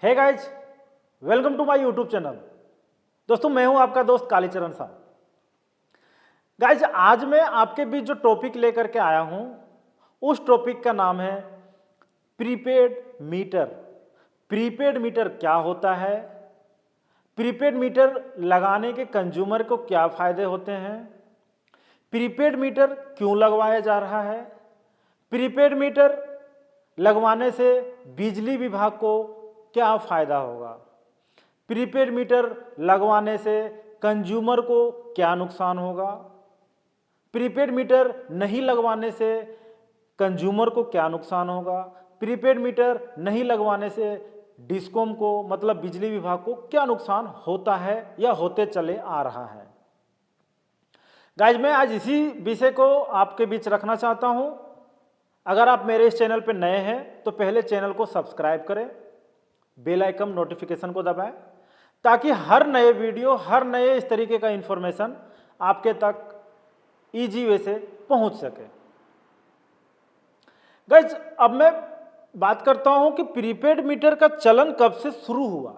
Hey guys, welcome to my YouTube channel. दोस्तों, मैं हूं आपका दोस्त कालीचरण साहब। गाइज, आज मैं आपके बीच जो टॉपिक लेकर के आया हूं, उस टॉपिक का नाम है प्रीपेड मीटर। प्रीपेड मीटर क्या होता है, प्रीपेड मीटर लगाने के कंज्यूमर को क्या फायदे होते हैं, प्रीपेड मीटर क्यों लगवाया जा रहा है, प्रीपेड मीटर लगवाने से बिजली विभाग को क्या फायदा होगा, प्रीपेड मीटर लगवाने से कंज्यूमर को क्या नुकसान होगा, प्रीपेड मीटर नहीं लगवाने से कंज्यूमर को क्या नुकसान होगा, प्रीपेड मीटर नहीं लगवाने से डिस्कॉम को मतलब बिजली विभाग को क्या नुकसान होता है या होते चले आ रहा है। गाइज, मैं आज इसी विषय को आपके बीच रखना चाहता हूं। अगर आप मेरे इस चैनल पर नए हैं तो पहले चैनल को सब्सक्राइब करें, बेल आइकन नोटिफिकेशन को दबाएं, ताकि हर नए वीडियो, हर नए इस तरीके का इंफॉर्मेशन आपके तक इजी वे से पहुंच सके। गाइज, अब मैं बात करता हूं कि प्रीपेड मीटर का चलन कब से शुरू हुआ।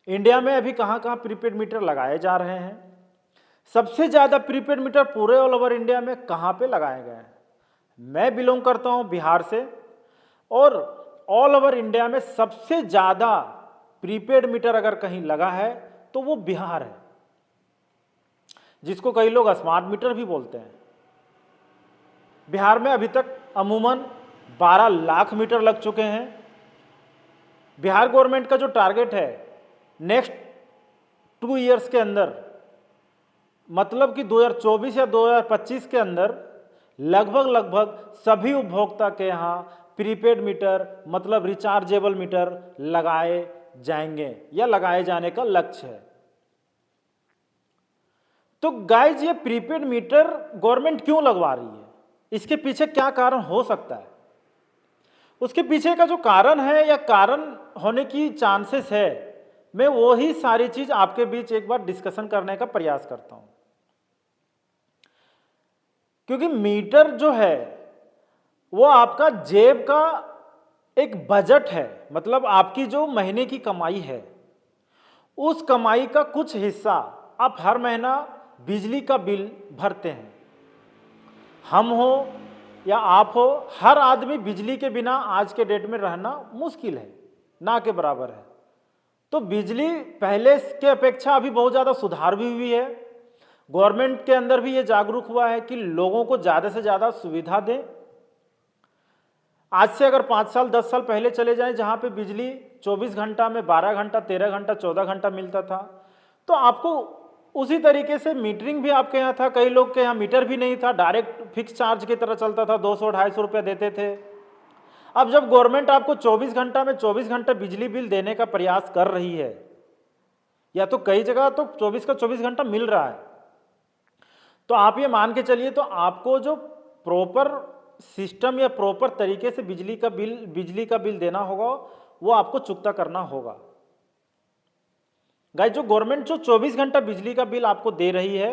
इंडिया में अभी कहां कहां प्रीपेड मीटर लगाए जा रहे हैं, सबसे ज्यादा प्रीपेड मीटर पूरे ऑल ओवर इंडिया में कहां पे लगाए गए हैं। मैं बिलोंग करता हूं बिहार से, और ऑल ओवर इंडिया में सबसे ज्यादा प्रीपेड मीटर अगर कहीं लगा है तो वो बिहार है, जिसको कई लोग स्मार्ट मीटर भी बोलते हैं। बिहार में अभी तक अमूमन 12 लाख मीटर लग चुके हैं। बिहार गवर्नमेंट का जो टारगेट है नेक्स्ट 2 ईयर्स के अंदर, मतलब कि 2024 या 2025 के अंदर लगभग सभी उपभोक्ता के यहाँ प्रीपेड मीटर मतलब रिचार्जेबल मीटर लगाए जाएंगे या लगाए जाने का लक्ष्य है। तो गाइज, ये प्रीपेड मीटर गवर्नमेंट क्यों लगवा रही है, इसके पीछे क्या कारण हो सकता है? उसके पीछे का जो कारण है या कारण होने की चांसेस है, मैं वही सारी चीज आपके बीच एक बार डिस्कशन करने का प्रयास करता हूं। क्योंकि मीटर जो है वो आपका जेब का एक बजट है, मतलब आपकी जो महीने की कमाई है उस कमाई का कुछ हिस्सा आप हर महीना बिजली का बिल भरते हैं। हम हो या आप हो, हर आदमी बिजली के बिना आज के डेट में रहना मुश्किल है, ना के बराबर है। तो बिजली पहले के अपेक्षा अभी बहुत ज़्यादा सुधार भी हुई है। गवर्नमेंट के अंदर भी ये जागरूक हुआ है कि लोगों को ज़्यादा से ज़्यादा सुविधा दें। आज से अगर 5 साल 10 साल पहले चले जाएं, जहाँ पे बिजली 24 घंटा में 12 घंटा 13 घंटा 14 घंटा मिलता था, तो आपको उसी तरीके से मीटरिंग भी आपके यहाँ था। कई लोग के यहाँ मीटर भी नहीं था, डायरेक्ट फिक्स चार्ज की तरह चलता था, 200-250 रुपये देते थे। अब जब गवर्नमेंट आपको 24 घंटा में 24 घंटा बिजली बिल देने का प्रयास कर रही है, या तो कई जगह तो 24 का 24 घंटा मिल रहा है, तो आप ये मान के चलिए तो आपको जो प्रॉपर सिस्टम या प्रॉपर तरीके से बिजली का बिल देना होगा वो आपको चुकता करना होगा। गाइस, जो गवर्नमेंट जो 24 घंटा बिजली का बिल आपको दे रही है,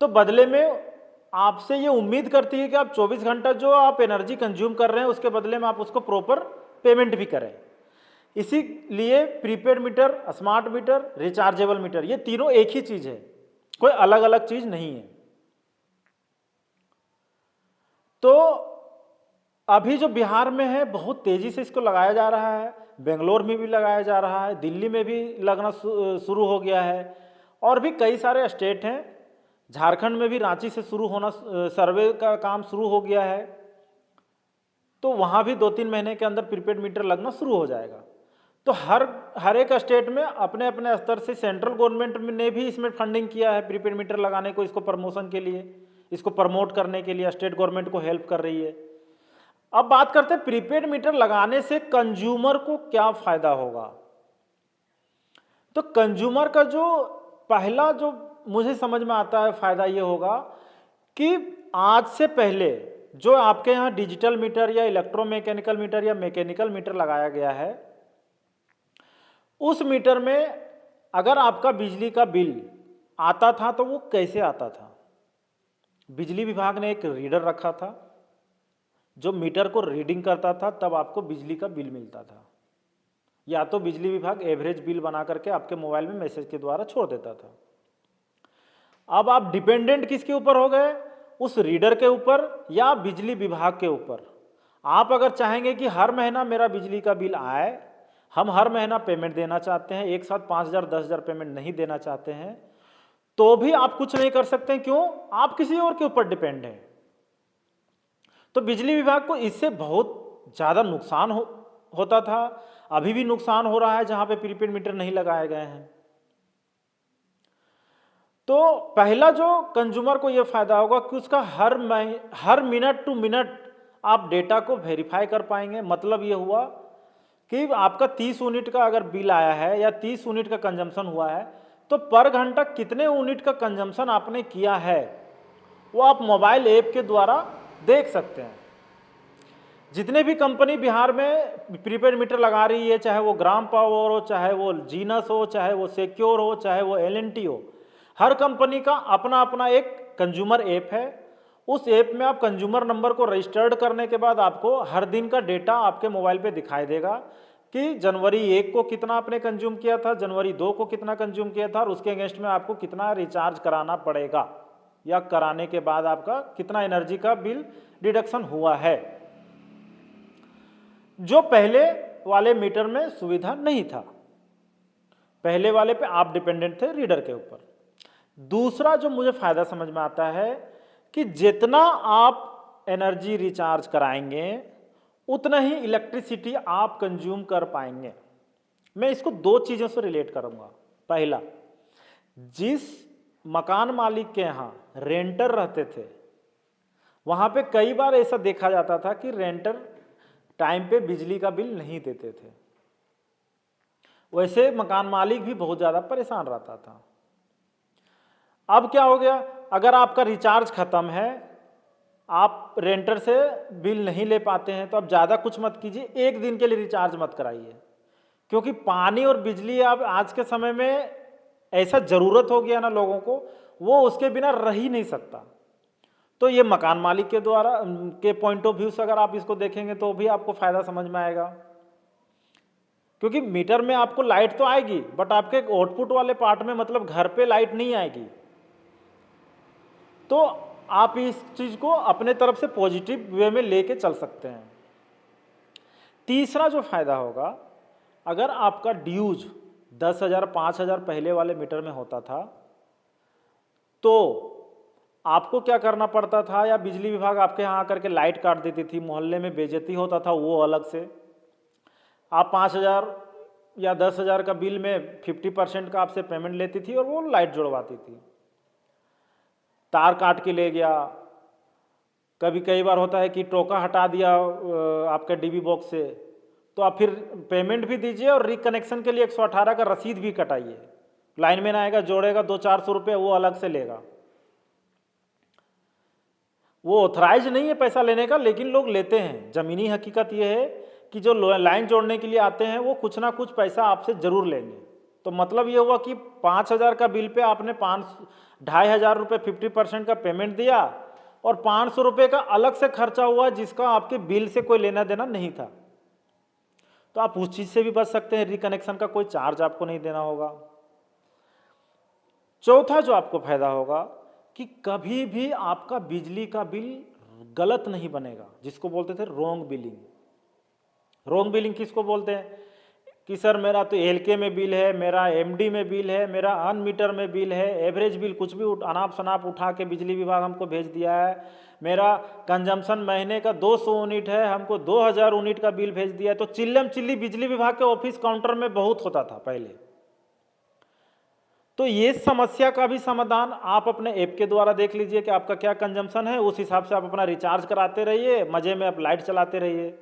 तो बदले में आपसे ये उम्मीद करती है कि आप 24 घंटा जो आप एनर्जी कंज्यूम कर रहे हैं उसके बदले में आप उसको प्रॉपर पेमेंट भी करें। इसीलिए prepaid meter, smart meter, rechargeable meter, ये तीनों एक ही चीज है, कोई अलग अलग चीज नहीं है। तो अभी जो बिहार में है बहुत तेजी से इसको लगाया जा रहा है, बेंगलोर में भी लगाया जा रहा है, दिल्ली में भी लगना शुरू हो गया है, और भी कई सारे स्टेट हैं। झारखंड में भी रांची से शुरू होना, सर्वे का काम शुरू हो गया है, तो वहाँ भी 2-3 महीने के अंदर प्रीपेड मीटर लगना शुरू हो जाएगा। तो हर एक स्टेट में अपने अपने स्तर से सेंट्रल गवर्नमेंट ने भी इसमें फंडिंग किया है प्रीपेड मीटर लगाने को, इसको प्रमोशन के लिए, इसको प्रमोट करने के लिए स्टेट गवर्नमेंट को हेल्प कर रही है। अब बात करते हैं प्रीपेड मीटर लगाने से कंज्यूमर को क्या फायदा होगा। तो कंज्यूमर का जो पहला जो मुझे समझ में आता है फायदा ये होगा कि आज से पहले जो आपके यहाँ डिजिटल मीटर या इलेक्ट्रोमैकेनिकल मीटर या मैकेनिकल मीटर लगाया गया है, उस मीटर में अगर आपका बिजली का बिल आता था तो वो कैसे आता था? बिजली विभाग ने एक रीडर रखा था जो मीटर को रीडिंग करता था, तब आपको बिजली का बिल मिलता था। या तो बिजली विभाग एवरेज बिल बना करके आपके मोबाइल में मैसेज के द्वारा छोड़ देता था। अब आप डिपेंडेंट किसके ऊपर हो गए? उस रीडर के ऊपर या बिजली विभाग के ऊपर। आप अगर चाहेंगे कि हर महीना मेरा बिजली का बिल आए, हम हर महीना पेमेंट देना चाहते हैं, एक साथ 5,000 10,000 पेमेंट नहीं देना चाहते हैं, तो भी आप कुछ नहीं कर सकते। क्यों? आप किसी और के ऊपर डिपेंड हैं। तो बिजली विभाग को इससे बहुत ज़्यादा नुकसान होता था, अभी भी नुकसान हो रहा है जहां पे प्रीपेड मीटर नहीं लगाए गए हैं। तो पहला जो कंज्यूमर को यह फायदा होगा कि उसका हर मिनट टू मिनट आप डेटा को वेरीफाई कर पाएंगे। मतलब ये हुआ कि आपका 30 यूनिट का अगर बिल आया है या 30 यूनिट का कंजम्पशन हुआ है, तो पर घंटा कितने यूनिट का कंजम्पशन आपने किया है वो आप मोबाइल ऐप के द्वारा देख सकते हैं। जितने भी कंपनी बिहार में प्रीपेड मीटर लगा रही है, चाहे वो ग्राम पावर हो, चाहे वो जीनस हो, चाहे वो सिक्योर हो, चाहे वो एल&टी हो, हर कंपनी का अपना अपना एक कंज्यूमर ऐप है। उस ऐप में आप कंज्यूमर नंबर को रजिस्टर्ड करने के बाद आपको हर दिन का डेटा आपके मोबाइल पे दिखाई देगा कि जनवरी 1 को कितना आपने कंज्यूम किया था, जनवरी 2 को कितना कंज्यूम किया था, और उसके अगेंस्ट में आपको कितना रिचार्ज कराना पड़ेगा या कराने के बाद आपका कितना एनर्जी का बिल डिडक्शन हुआ है, जो पहले वाले मीटर में सुविधा नहीं था। पहले वाले पे आप डिपेंडेंट थे रीडर के ऊपर। दूसरा जो मुझे फायदा समझ में आता है कि जितना आप एनर्जी रिचार्ज कराएंगे उतना ही इलेक्ट्रिसिटी आप कंज्यूम कर पाएंगे। मैं इसको दो चीज़ों से रिलेट करूंगा। पहला, जिस मकान मालिक के यहाँ रेंटर रहते थे, वहाँ पे कई बार ऐसा देखा जाता था कि रेंटर टाइम पे बिजली का बिल नहीं देते थे। वैसे मकान मालिक भी बहुत ज़्यादा परेशान रहता था। अब क्या हो गया, अगर आपका रिचार्ज खत्म है, आप रेंटर से बिल नहीं ले पाते हैं, तो आप ज़्यादा कुछ मत कीजिए, एक दिन के लिए रिचार्ज मत कराइए। क्योंकि पानी और बिजली अब आज के समय में ऐसा ज़रूरत हो गया ना लोगों को, वो उसके बिना रह ही नहीं सकता। तो ये मकान मालिक के द्वारा के पॉइंट ऑफ व्यू से अगर आप इसको देखेंगे तो भी आपको फ़ायदा समझ में आएगा। क्योंकि मीटर में आपको लाइट तो आएगी, बट आपके आउटपुट वाले पार्ट में मतलब घर पे लाइट नहीं आएगी। तो आप इस चीज़ को अपने तरफ से पॉजिटिव वे में लेके चल सकते हैं। तीसरा जो फायदा होगा, अगर आपका ड्यूज 10,000 5,000 पहले वाले मीटर में होता था, तो आपको क्या करना पड़ता था, या बिजली विभाग आपके यहाँ आकर के लाइट काट देती थी, मोहल्ले में बेइज्जती होता था, वो अलग से। आप 5,000 या 10,000 का बिल में 50% का आपसे पेमेंट लेती थी और वो लाइट जुड़वाती थी। तार काट के ले गया, कभी कई बार होता है कि टोका हटा दिया आपके डीबी बॉक्स से, तो आप फिर पेमेंट भी दीजिए और रिकनेक्शन के लिए 118 का रसीद भी कटाइए। लाइनमैन आएगा, जोड़ेगा 200-400 रुपये, वो अलग से लेगा। वो ऑथराइज नहीं है पैसा लेने का, लेकिन लोग लेते हैं। ज़मीनी हकीकत ये है कि जो लाइन जोड़ने के लिए आते हैं वो कुछ ना कुछ पैसा आपसे ज़रूर लेंगे। तो मतलब ये हुआ कि 5,000 का बिल पे आपने 2,500 रुपये 50% का पेमेंट दिया और 500 रुपये का अलग से खर्चा हुआ जिसका आपके बिल से कोई लेना देना नहीं था। तो आप उस चीज़ से भी बच सकते हैं, रिकनेक्शन का कोई चार्ज आपको नहीं देना होगा। चौथा जो आपको फायदा होगा कि कभी भी आपका बिजली का बिल गलत नहीं बनेगा, जिसको बोलते थे रोंग बिलिंग। रोंग बिलिंग किसको बोलते हैं कि सर मेरा तो एलके में बिल है, मेरा एमडी में बिल है, मेरा अनमीटर में बिल है, एवरेज बिल कुछ भी अनाप शनाप उठा के बिजली विभाग हमको भेज दिया है, मेरा कंजम्पशन महीने का 200 यूनिट है, हमको 2,000 यूनिट का बिल भेज दिया है। तो चिल्लम चिल्ली बिजली विभाग के ऑफिस काउंटर में बहुत होता था पहले। तो ये समस्या का भी समाधान आप अपने ऐप के द्वारा देख लीजिए कि आपका क्या कंजम्पशन है, उस हिसाब से आप अपना रिचार्ज कराते रहिए, मजे में आप लाइट चलाते रहिए।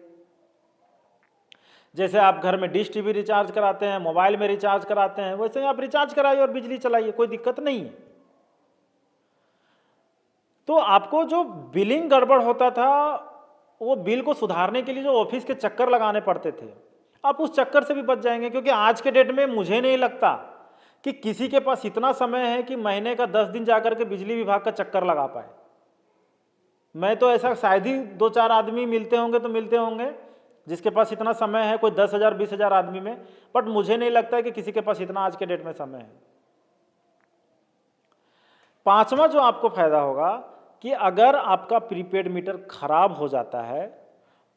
जैसे आप घर में डिश टीवी रिचार्ज कराते हैं, मोबाइल में रिचार्ज कराते हैं, वैसे ही आप रिचार्ज कराइए और बिजली चलाइए, कोई दिक्कत नहीं है। तो आपको जो बिलिंग गड़बड़ होता था, वो बिल को सुधारने के लिए जो ऑफिस के चक्कर लगाने पड़ते थे, आप उस चक्कर से भी बच जाएंगे। क्योंकि आज के डेट में मुझे नहीं लगता कि किसी के पास इतना समय है कि महीने का 10 दिन जाकर के बिजली विभाग का चक्कर लगा पाए। मैं तो ऐसा शायद ही 2-4 आदमी मिलते होंगे तो मिलते होंगे जिसके पास इतना समय है, कोई 10,000 20,000 आदमी में, बट मुझे नहीं लगता है कि किसी के पास इतना आज के डेट में समय है। पांचवा जो आपको फायदा होगा कि अगर आपका प्रीपेड मीटर खराब हो जाता है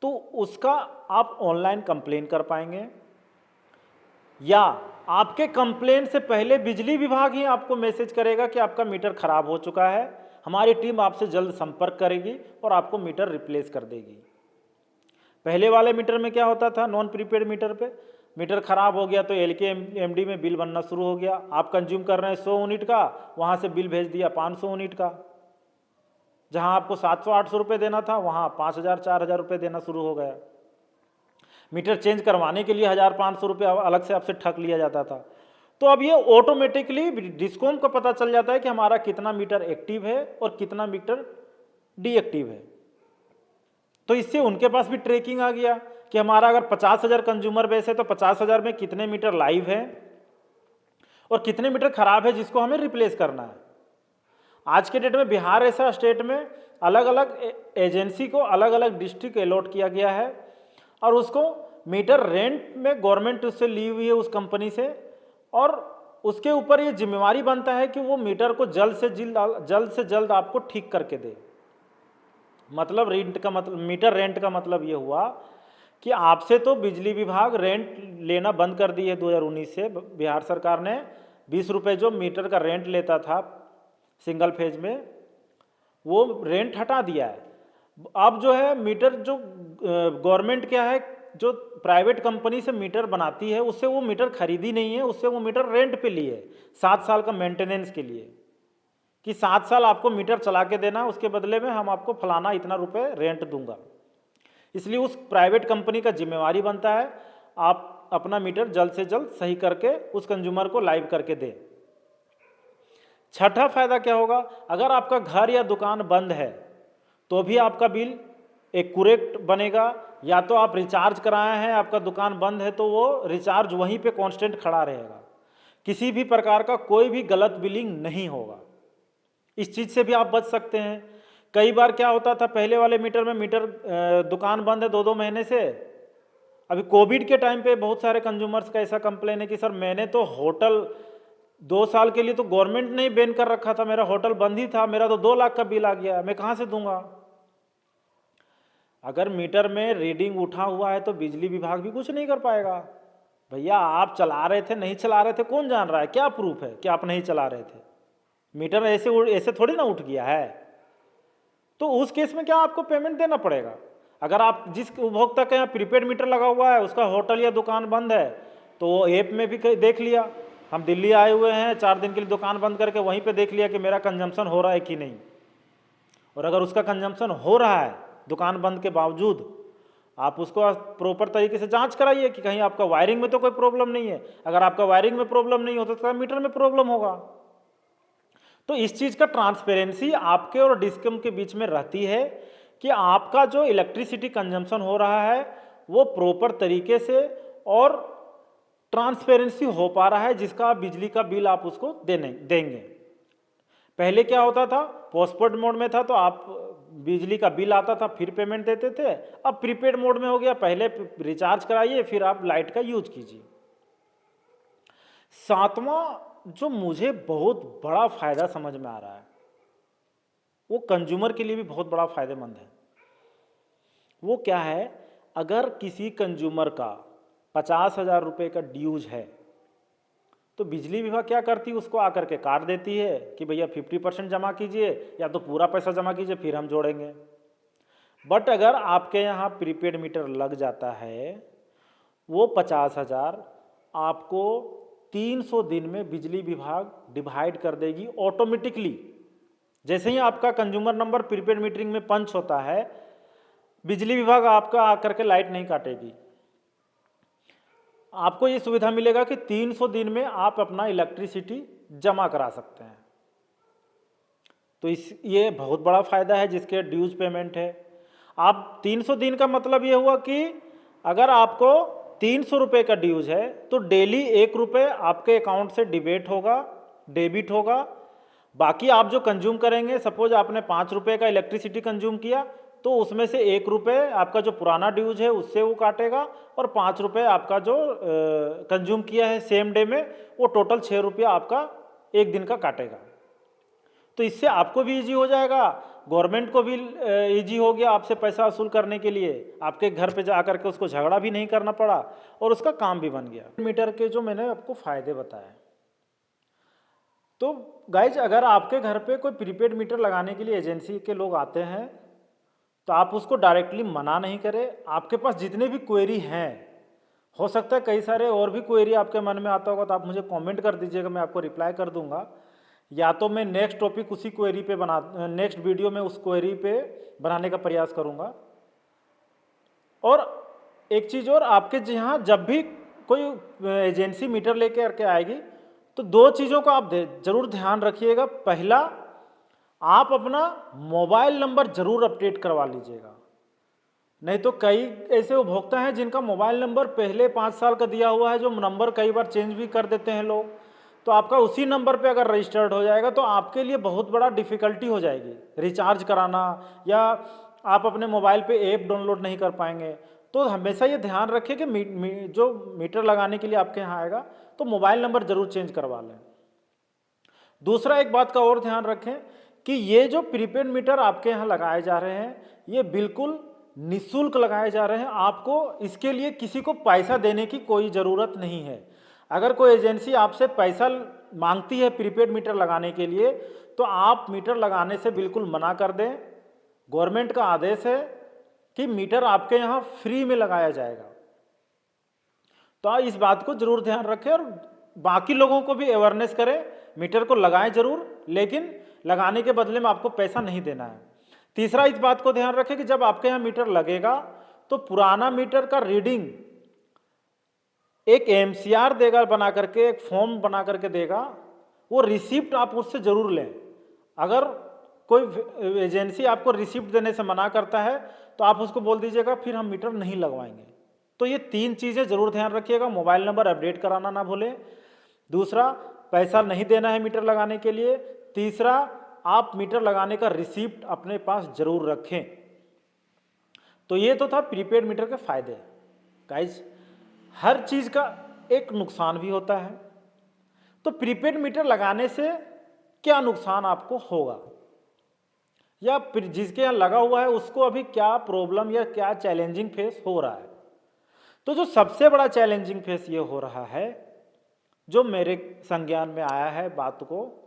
तो उसका आप ऑनलाइन कंप्लेन कर पाएंगे, या आपके कंप्लेन से पहले बिजली विभाग ही आपको मैसेज करेगा कि आपका मीटर खराब हो चुका है, हमारी टीम आपसे जल्द संपर्क करेगी और आपको मीटर रिप्लेस कर देगी। पहले वाले मीटर में क्या होता था, नॉन प्रीपेड मीटर पे मीटर खराब हो गया तो LKMD में बिल बनना शुरू हो गया। आप कंज्यूम कर रहे हैं 100 यूनिट का, वहाँ से बिल भेज दिया 500 यूनिट का। जहाँ आपको 700-800 रुपये देना था वहाँ 5,000-4,000 रुपये देना शुरू हो गया। मीटर चेंज करवाने के लिए 1,500 रुपये अलग से आपसे ठग लिया जाता था। तो अब ये ऑटोमेटिकली डिस्कॉम को पता चल जाता है कि हमारा कितना मीटर एक्टिव है और कितना मीटर डीएक्टिव है। तो इससे उनके पास भी ट्रैकिंग आ गया कि हमारा अगर 50,000 कंज्यूमर बेस है तो 50,000 में कितने मीटर लाइव है और कितने मीटर खराब है जिसको हमें रिप्लेस करना है। आज के डेट में बिहार ऐसा स्टेट में अलग अलग एजेंसी को अलग अलग डिस्ट्रिक्ट अलॉट किया गया है और उसको मीटर रेंट में गवर्नमेंट उससे ली हुई है उस कंपनी से, और उसके ऊपर ये जिम्मेवारी बनता है कि वो मीटर को जल्द से जल्द आपको ठीक करके दे। मतलब रेंट का मतलब, मीटर रेंट का मतलब ये हुआ कि आपसे तो बिजली विभाग रेंट लेना बंद कर दी है 2019 से। बिहार सरकार ने 20 रुपये जो मीटर का रेंट लेता था सिंगल फेज में, वो रेंट हटा दिया है। अब जो है मीटर जो गवर्नमेंट क्या है, जो प्राइवेट कंपनी से मीटर बनाती है उससे वो मीटर खरीदी नहीं है, उससे वो मीटर रेंट पे लिए है 7 साल का मेंटेनेंस के लिए, कि 7 साल आपको मीटर चला के देना, उसके बदले में हम आपको फलाना इतना रुपए रेंट दूंगा। इसलिए उस प्राइवेट कंपनी का जिम्मेवारी बनता है आप अपना मीटर जल्द से जल्द सही करके उस कंज्यूमर को लाइव करके दें। छठा फायदा क्या होगा, अगर आपका घर या दुकान बंद है तो भी आपका बिल एक्यूरेट बनेगा, या तो आप रिचार्ज कराए हैं, आपका दुकान बंद है तो वो रिचार्ज वहीं पे कांस्टेंट खड़ा रहेगा, किसी भी प्रकार का कोई भी गलत बिलिंग नहीं होगा। इस चीज़ से भी आप बच सकते हैं। कई बार क्या होता था, पहले वाले मीटर में मीटर दुकान बंद है 2-2 महीने से। अभी कोविड के टाइम पे बहुत सारे कंज्यूमर्स का ऐसा कंप्लेन है कि सर मैंने तो होटल 2 साल के लिए तो गवर्नमेंट ने ही बैन कर रखा था, मेरा होटल बंद ही था, मेरा तो 2 लाख का बिल आ गया, मैं कहाँ से दूंगा। अगर मीटर में रीडिंग उठा हुआ है तो बिजली विभाग भी कुछ नहीं कर पाएगा। भैया आप चला रहे थे नहीं चला रहे थे कौन जान रहा है, क्या प्रूफ है कि आप नहीं चला रहे थे। मीटर ऐसे थोड़ी ना उठ गया है। तो उस केस में क्या आपको पेमेंट देना पड़ेगा। अगर आप जिस उपभोक्ता के यहाँ प्रीपेड मीटर लगा हुआ है उसका होटल या दुकान बंद है तो वो ऐप में भी देख लिया, हम दिल्ली आए हुए हैं 4 दिन के लिए दुकान बंद करके वहीं पे देख लिया कि मेरा कंजम्पशन हो रहा है कि नहीं, और अगर उसका कंजम्पशन हो रहा है दुकान बंद के बावजूद, आप उसको प्रॉपर तरीके से जांच कराइए कि कहीं आपका वायरिंग में तो कोई प्रॉब्लम नहीं है। अगर आपका वायरिंग में प्रॉब्लम नहीं होता तो मीटर में प्रॉब्लम होगा। तो इस चीज़ का ट्रांसपेरेंसी आपके और डिस्कम के बीच में रहती है कि आपका जो इलेक्ट्रिसिटी कंजम्पशन हो रहा है वो प्रॉपर तरीके से और ट्रांसपेरेंसी हो पा रहा है, जिसका बिजली का बिल आप उसको देंगे। पहले क्या होता था, पोस्टपेड मोड में था तो आप बिजली का बिल आता था फिर पेमेंट देते थे। अब प्रीपेड मोड में हो गया, पहले रिचार्ज कराइए फिर आप लाइट का यूज कीजिए। 7वां जो मुझे बहुत बड़ा फायदा समझ में आ रहा है, वो कंज्यूमर के लिए भी बहुत बड़ा फायदेमंद है। वो क्या है, अगर किसी कंज्यूमर का 50,000 रुपये का ड्यूज है तो बिजली विभाग क्या करती है, उसको आकर के काट देती है कि भैया 50% जमा कीजिए या तो पूरा पैसा जमा कीजिए फिर हम जोड़ेंगे। बट अगर आपके यहाँ प्रीपेड मीटर लग जाता है, वो 50,000 आपको 300 दिन में बिजली विभाग डिवाइड कर देगी ऑटोमेटिकली। जैसे ही आपका कंज्यूमर नंबर प्रीपेड मीटरिंग में पंच होता है, बिजली विभाग आपका आकर के लाइट नहीं काटेगी। आपको ये सुविधा मिलेगा कि 300 दिन में आप अपना इलेक्ट्रिसिटी जमा करा सकते हैं। तो ये बहुत बड़ा फायदा है जिसके ड्यूज पेमेंट है। आप 300 दिन का मतलब ये हुआ कि अगर आपको 300 रुपये का ड्यूज है तो डेली 1 रुपये आपके अकाउंट से डेबिट होगा। बाकी आप जो कंज्यूम करेंगे, सपोज आपने 5 रुपये का इलेक्ट्रिसिटी कंज्यूम किया तो उसमें से 1 रुपये आपका जो पुराना ड्यूज है उससे वो काटेगा और 5 रुपये आपका जो कंज्यूम किया है सेम डे में, वो टोटल 6 रुपया आपका एक दिन का काटेगा। तो इससे आपको भी इजी हो जाएगा, गवर्नमेंट को भी इजी हो गया आपसे पैसा वसूल करने के लिए, आपके घर पे जा करके उसको झगड़ा भी नहीं करना पड़ा और उसका काम भी बन गया। मीटर के जो मैंने आपको फ़ायदे बताए, तो गाइज अगर आपके घर पे कोई प्रीपेड मीटर लगाने के लिए एजेंसी के लोग आते हैं तो आप उसको डायरेक्टली मना नहीं करें। आपके पास जितने भी क्वेरी हैं, हो सकता है कई सारे और भी क्वेरी आपके मन में आता होगा, तो आप मुझे कमेंट कर दीजिएगा, मैं आपको रिप्लाई कर दूंगा, या तो मैं नेक्स्ट टॉपिक उसी क्वेरी पे नेक्स्ट वीडियो में उस क्वेरी पे बनाने का प्रयास करूंगा। और एक चीज़ और, आपके यहाँ जब भी कोई एजेंसी मीटर लेके करके आएगी तो 2 चीज़ों का आप जरूर ध्यान रखिएगा। पहला, आप अपना मोबाइल नंबर जरूर अपडेट करवा लीजिएगा, नहीं तो कई ऐसे उपभोक्ता हैं जिनका मोबाइल नंबर पहले 5 साल का दिया हुआ है, जो नंबर कई बार चेंज भी कर देते हैं लोग, तो आपका उसी नंबर पे अगर रजिस्टर्ड हो जाएगा तो आपके लिए बहुत बड़ा डिफ़िकल्टी हो जाएगी रिचार्ज कराना, या आप अपने मोबाइल पे ऐप डाउनलोड नहीं कर पाएंगे। तो हमेशा ये ध्यान रखें कि जो मीटर लगाने के लिए आपके यहाँ आएगा तो मोबाइल नंबर ज़रूर चेंज करवा लें। दूसरा, एक बात का और ध्यान रखें कि ये जो प्रीपेड मीटर आपके यहाँ लगाए जा रहे हैं, ये बिल्कुल निःशुल्क लगाए जा रहे हैं। आपको इसके लिए किसी को पैसा देने की कोई ज़रूरत नहीं है। अगर कोई एजेंसी आपसे पैसा मांगती है प्रीपेड मीटर लगाने के लिए, तो आप मीटर लगाने से बिल्कुल मना कर दें। गवर्नमेंट का आदेश है कि मीटर आपके यहाँ फ्री में लगाया जाएगा, तो आप इस बात को जरूर ध्यान रखें और बाकी लोगों को भी अवेयरनेस करें। मीटर को लगाएं जरूर, लेकिन लगाने के बदले में आपको पैसा नहीं देना है। तीसरा, इस बात को ध्यान रखें कि जब आपके यहाँ मीटर लगेगा तो पुराना मीटर का रीडिंग एक एमसीआर देगा बना करके, एक फॉर्म बना करके देगा, वो रिसिप्ट आप उससे जरूर लें। अगर कोई एजेंसी आपको रिसिप्ट देने से मना करता है तो आप उसको बोल दीजिएगा फिर हम मीटर नहीं लगवाएंगे। तो ये 3 चीज़ें जरूर ध्यान रखिएगा। मोबाइल नंबर अपडेट कराना ना भूलें, दूसरा पैसा नहीं देना है मीटर लगाने के लिए, तीसरा आप मीटर लगाने का रिसिप्ट अपने पास जरूर रखें। तो ये तो था प्रीपेड मीटर के फायदे। गाइज, हर चीज़ का एक नुकसान भी होता है, तो प्रीपेड मीटर लगाने से क्या नुकसान आपको होगा, या जिसके यहाँ लगा हुआ है उसको अभी क्या प्रॉब्लम या क्या चैलेंजिंग फेस हो रहा है। तो जो सबसे बड़ा चैलेंजिंग फेस ये हो रहा है, जो मेरे संज्ञान में आया है बात को,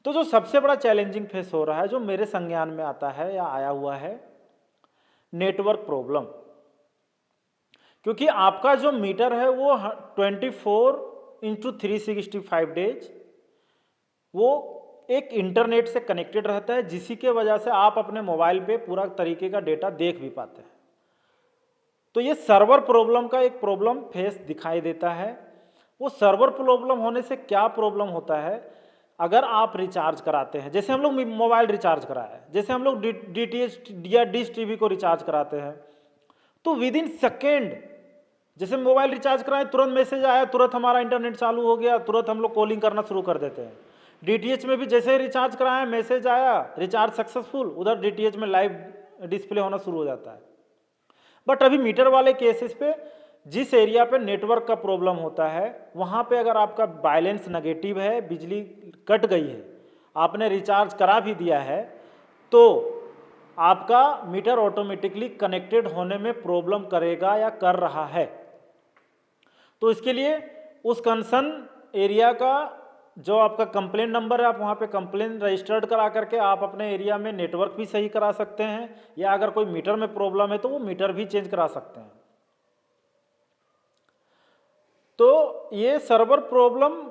तो जो सबसे बड़ा चैलेंजिंग फेस हो रहा है, जो मेरे संज्ञान में आता है या आया हुआ है, नेटवर्क प्रॉब्लम। क्योंकि आपका जो मीटर है वो 24x365 डेज वो एक इंटरनेट से कनेक्टेड रहता है, जिसी के वजह से आप अपने मोबाइल पे पूरा तरीके का डेटा देख भी पाते हैं। तो ये सर्वर प्रॉब्लम का एक प्रॉब्लम फेस दिखाई देता है। वो सर्वर प्रॉब्लम होने से क्या प्रॉब्लम होता है, अगर आप रिचार्ज कराते हैं, जैसे हम लोग मोबाइल रिचार्ज कराए, जैसे हम लोग DTH या डिश टीवी को रिचार्ज कराते हैं, तो विद इन सेकेंड, जैसे मोबाइल रिचार्ज कराए तुरंत मैसेज आया, तुरंत हमारा इंटरनेट चालू हो गया, तुरंत हम लोग कॉलिंग करना शुरू कर देते हैं। DTH में भी जैसे ही रिचार्ज कराए मैसेज आया रिचार्ज सक्सेसफुल, उधर DTH में लाइव डिस्प्ले होना शुरू हो जाता है। बट अभी मीटर वाले केसेस पे, जिस एरिया पे नेटवर्क का प्रॉब्लम होता है, वहाँ पे अगर आपका बैलेंस नेगेटिव है, बिजली कट गई है, आपने रिचार्ज करा भी दिया है, तो आपका मीटर ऑटोमेटिकली कनेक्टेड होने में प्रॉब्लम करेगा या कर रहा है। तो इसके लिए उस कंसर्न एरिया का जो आपका कंप्लेंट नंबर है, आप वहाँ पे कंप्लेंट रजिस्टर्ड करा करके आप अपने एरिया में नेटवर्क भी सही करा सकते हैं, या अगर कोई मीटर में प्रॉब्लम है तो वो मीटर भी चेंज करा सकते हैं। तो ये सर्वर प्रॉब्लम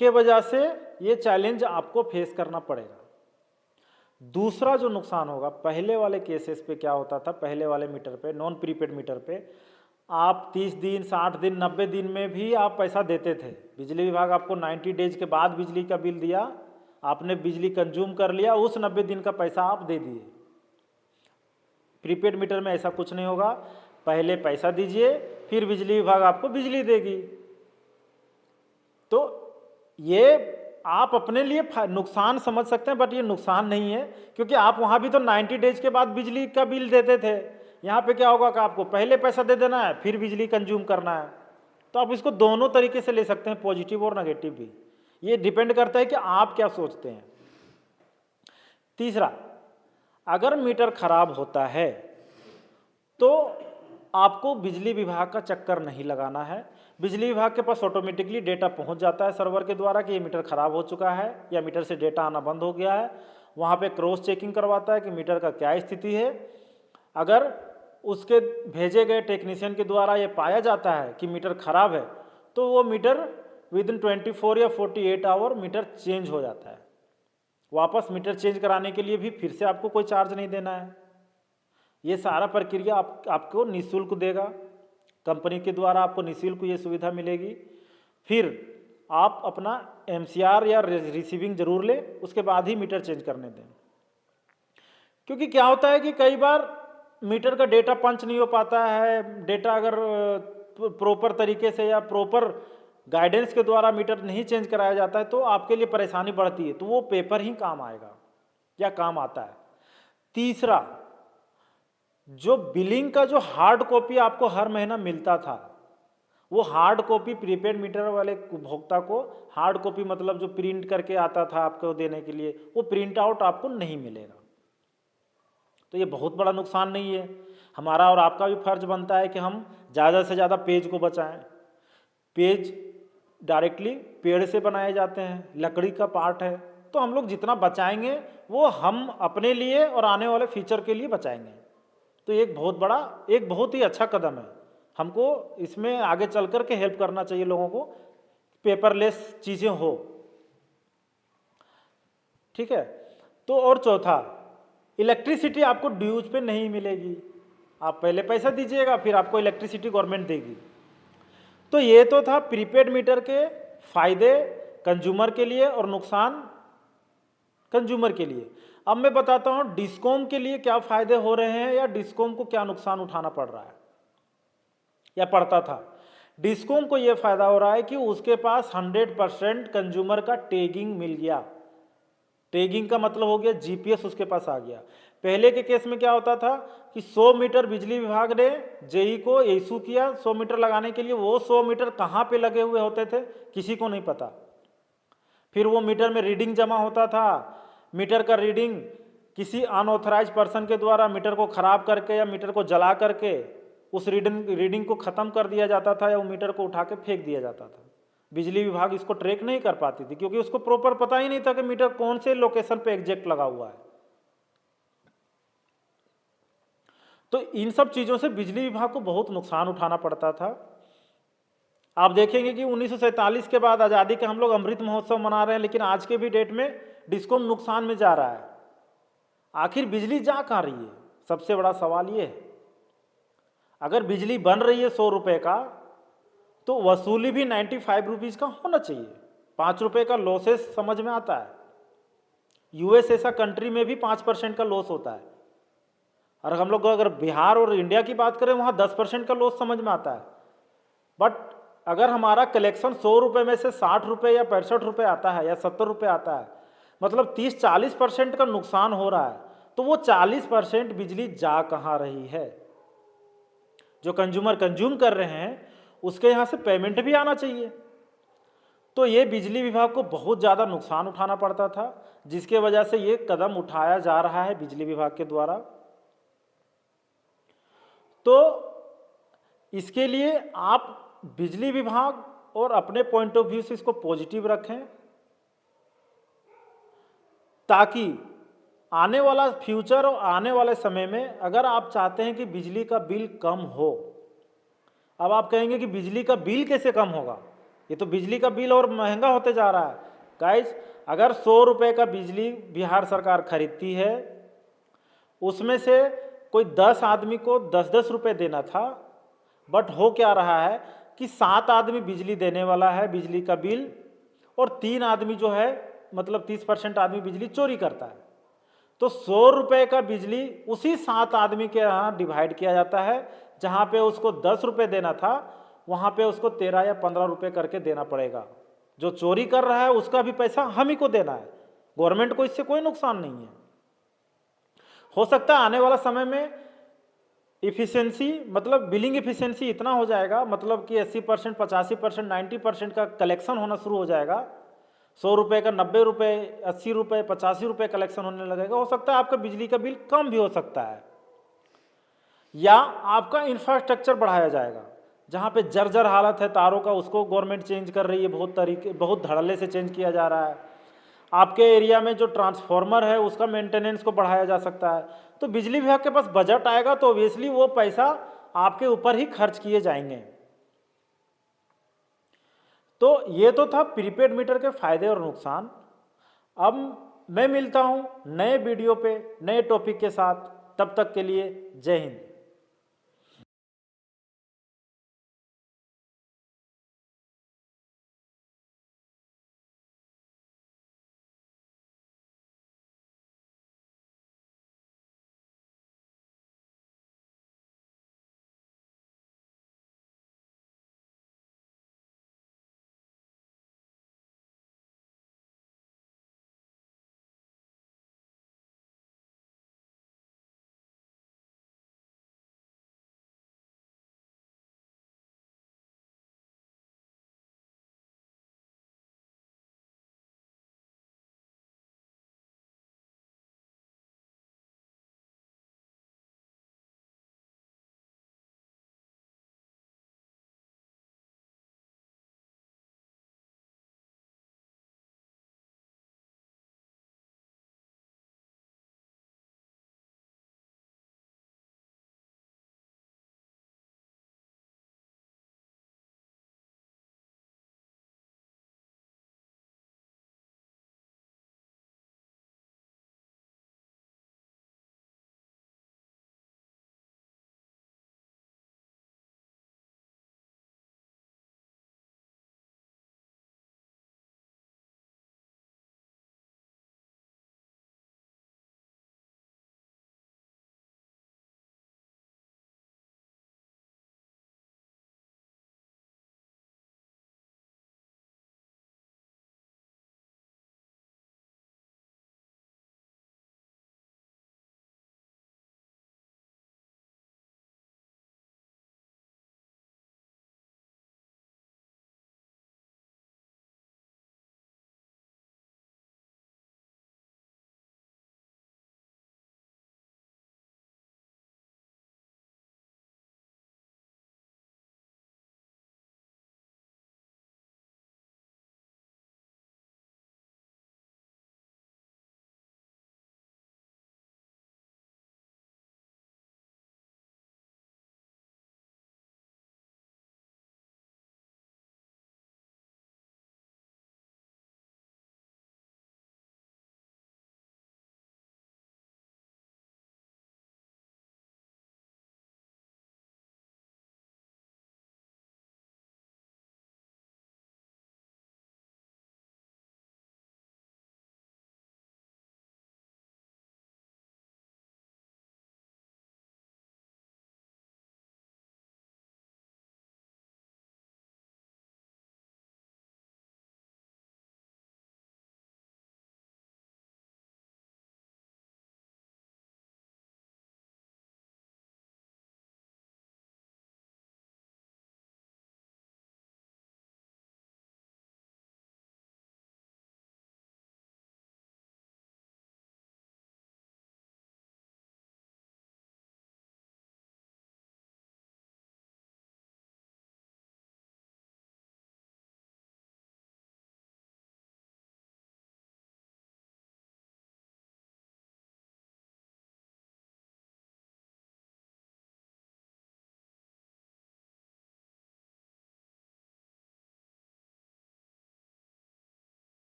के वजह से ये चैलेंज आपको फेस करना पड़ेगा। दूसरा जो नुकसान होगा, पहले वाले केसेस पे क्या होता था, पहले वाले मीटर पे, नॉन प्रीपेड मीटर पे, आप 30 दिन, 60 दिन, 90 दिन में भी आप पैसा देते थे। बिजली विभाग आपको 90 डेज के बाद बिजली का बिल दिया, आपने बिजली कंज्यूम कर लिया, उस 90 दिन का पैसा आप दे दिए। प्रीपेड मीटर में ऐसा कुछ नहीं होगा, पहले पैसा दीजिए फिर बिजली विभाग आपको बिजली देगी। तो ये आप अपने लिए नुकसान समझ सकते हैं, बट ये नुकसान नहीं है, क्योंकि आप वहाँ भी तो 90 डेज के बाद बिजली का बिल देते थे। यहाँ पे क्या होगा कि आपको पहले पैसा दे देना है, फिर बिजली कंज्यूम करना है। तो आप इसको दोनों तरीके से ले सकते हैं, पॉजिटिव और नेगेटिव भी। ये डिपेंड करता है कि आप क्या सोचते हैं। तीसरा, अगर मीटर खराब होता है तो आपको बिजली विभाग का चक्कर नहीं लगाना है। बिजली विभाग के पास ऑटोमेटिकली डेटा पहुंच जाता है सर्वर के द्वारा कि ये मीटर खराब हो चुका है या मीटर से डेटा आना बंद हो गया है। वहाँ पे क्रॉस चेकिंग करवाता है कि मीटर का क्या स्थिति है। अगर उसके भेजे गए टेक्नीशियन के द्वारा ये पाया जाता है कि मीटर खराब है, तो वो मीटर विदिन 24 या 48 आवर मीटर चेंज हो जाता है। वापस मीटर चेंज कराने के लिए भी फिर से आपको कोई चार्ज नहीं देना है। ये सारा प्रक्रिया आपको निःशुल्क देगा, कंपनी के द्वारा आपको निःशुल्क ये सुविधा मिलेगी। फिर आप अपना MCR या रिसीविंग जरूर ले, उसके बाद ही मीटर चेंज करने दें। क्योंकि क्या होता है कि कई बार मीटर का डेटा पंच नहीं हो पाता है। डेटा अगर प्रॉपर तरीके से या प्रॉपर गाइडेंस के द्वारा मीटर नहीं चेंज कराया जाता है तो आपके लिए परेशानी बढ़ती है, तो वो पेपर ही काम आएगा या काम आता है। तीसरा, जो बिलिंग का जो हार्ड कॉपी आपको हर महीना मिलता था, वो हार्ड कॉपी प्रीपेड मीटर वाले उपभोक्ता को हार्ड कॉपी मतलब जो प्रिंट करके आता था आपको देने के लिए, वो प्रिंट आउट आपको नहीं मिलेगा। तो ये बहुत बड़ा नुकसान नहीं है। हमारा और आपका भी फर्ज बनता है कि हम ज़्यादा से ज़्यादा पेज को बचाएं। पेज डायरेक्टली पेड़ से बनाए जाते हैं, लकड़ी का पार्ट है, तो हम लोग जितना बचाएंगे वो हम अपने लिए और आने वाले फ्यूचर के लिए बचाएंगे। तो एक बहुत ही अच्छा कदम है। हमको इसमें आगे चल कर के हेल्प करना चाहिए लोगों को, पेपरलेस चीज़ें हो। ठीक है। तो और चौथा, इलेक्ट्रिसिटी आपको ड्यूज पे नहीं मिलेगी। आप पहले पैसा दीजिएगा, फिर आपको इलेक्ट्रिसिटी गवर्नमेंट देगी। तो ये तो था प्रीपेड मीटर के फायदे कंज्यूमर के लिए और नुकसान कंज्यूमर के लिए। अब मैं बताता हूँ डिस्कॉम के लिए क्या फायदे हो रहे हैं या डिस्कॉम को क्या नुकसान उठाना पड़ रहा है या पड़ता था। डिस्कॉम को यह फायदा हो रहा है कि उसके पास 100% कंज्यूमर का टैगिंग मिल गया। टैगिंग का मतलब हो गया GPS उसके पास आ गया। पहले के केस में क्या होता था कि 100 मीटर बिजली विभाग ने जेई को इशू किया 100 मीटर लगाने के लिए, वो 100 मीटर कहाँ पे लगे हुए होते थे किसी को नहीं पता। फिर वो मीटर में रीडिंग जमा होता था, मीटर का रीडिंग किसी अनऑथराइज पर्सन के द्वारा मीटर को खराब करके या मीटर को जला करके उस रीडिंग को ख़त्म कर दिया जाता था या वो मीटर को उठा के फेंक दिया जाता था। बिजली विभाग इसको ट्रैक नहीं कर पाती थी क्योंकि उसको प्रॉपर पता ही नहीं था कि मीटर कौन से लोकेशन पे एग्जैक्ट लगा हुआ है। तो इन सब चीज़ों से बिजली विभाग को बहुत नुकसान उठाना पड़ता था। आप देखेंगे कि 1947 के बाद आज़ादी के हम लोग अमृत महोत्सव मना रहे हैं, लेकिन आज के भी डेट में डिस्कॉम नुकसान में जा रहा है। आखिर बिजली जा कहाँ रही है, सबसे बड़ा सवाल ये है। अगर बिजली बन रही है 100 रुपये का, तो वसूली भी 95 रुपीज़ का होना चाहिए। 5 रुपये का लॉसेस समझ में आता है। US ऐसा कंट्री में भी 5% का लॉस होता है, और हम लोग अगर बिहार और इंडिया की बात करें वहाँ 10% का लॉस समझ में आता है। बट अगर हमारा कलेक्शन 100 रुपये में से 60 रुपये या 65 रुपये आता है या 70 रुपये आता है, मतलब 30-40% का नुकसान हो रहा है। तो वो 40% बिजली जा कहाँ रही है? जो कंज्यूमर कंज्यूम कर रहे हैं उसके यहाँ से पेमेंट भी आना चाहिए। तो ये बिजली विभाग को बहुत ज़्यादा नुकसान उठाना पड़ता था, जिसके वजह से ये कदम उठाया जा रहा है बिजली विभाग के द्वारा। तो इसके लिए आप बिजली विभाग और अपने पॉइंट ऑफ व्यू से इसको पॉजिटिव रखें, ताकि आने वाला फ्यूचर और आने वाले समय में अगर आप चाहते हैं कि बिजली का बिल कम हो। अब आप कहेंगे कि बिजली का बिल कैसे कम होगा, ये तो बिजली का बिल और महंगा होते जा रहा है। गाइज, अगर 100 रुपये का बिजली बिहार सरकार खरीदती है, उसमें से कोई 10 आदमी को 10-10 रुपये देना था, बट हो क्या रहा है कि 7 आदमी बिजली देने वाला है बिजली का बिल, और 3 आदमी जो है मतलब 30% आदमी बिजली चोरी करता है। तो 100 रुपये का बिजली उसी 7 आदमी के यहाँ डिवाइड किया जाता है, जहाँ पे उसको 10 रुपये देना था वहाँ पे उसको 13 या 15 रुपये करके देना पड़ेगा। जो चोरी कर रहा है उसका भी पैसा हम ही को देना है, गवर्नमेंट को इससे कोई नुकसान नहीं है। हो सकता है आने वाला समय में इफ़िशियंसी मतलब बिलिंग इफ़िशियंसी इतना हो जाएगा, मतलब कि 80%, 85%, 90% का कलेक्शन होना शुरू हो जाएगा। 100 रुपये का 90 रुपये, 80 रुपये, 85 रुपये कलेक्शन होने लगेगा। हो सकता है आपका बिजली का बिल कम भी हो सकता है, या आपका इंफ्रास्ट्रक्चर बढ़ाया जाएगा। जहाँ पे जर्जर हालत है तारों का, उसको गवर्नमेंट चेंज कर रही है, बहुत धड़ल्ले से चेंज किया जा रहा है। आपके एरिया में जो ट्रांसफार्मर है उसका मेंटेनेंस को बढ़ाया जा सकता है। तो बिजली विभाग के पास बजट आएगा तो ऑब्वियसली वो पैसा आपके ऊपर ही खर्च किए जाएंगे। तो ये तो था प्रीपेड मीटर के फायदे और नुकसान। अब मैं मिलता हूँ नए वीडियो पे नए टॉपिक के साथ, तब तक के लिए जय हिंद।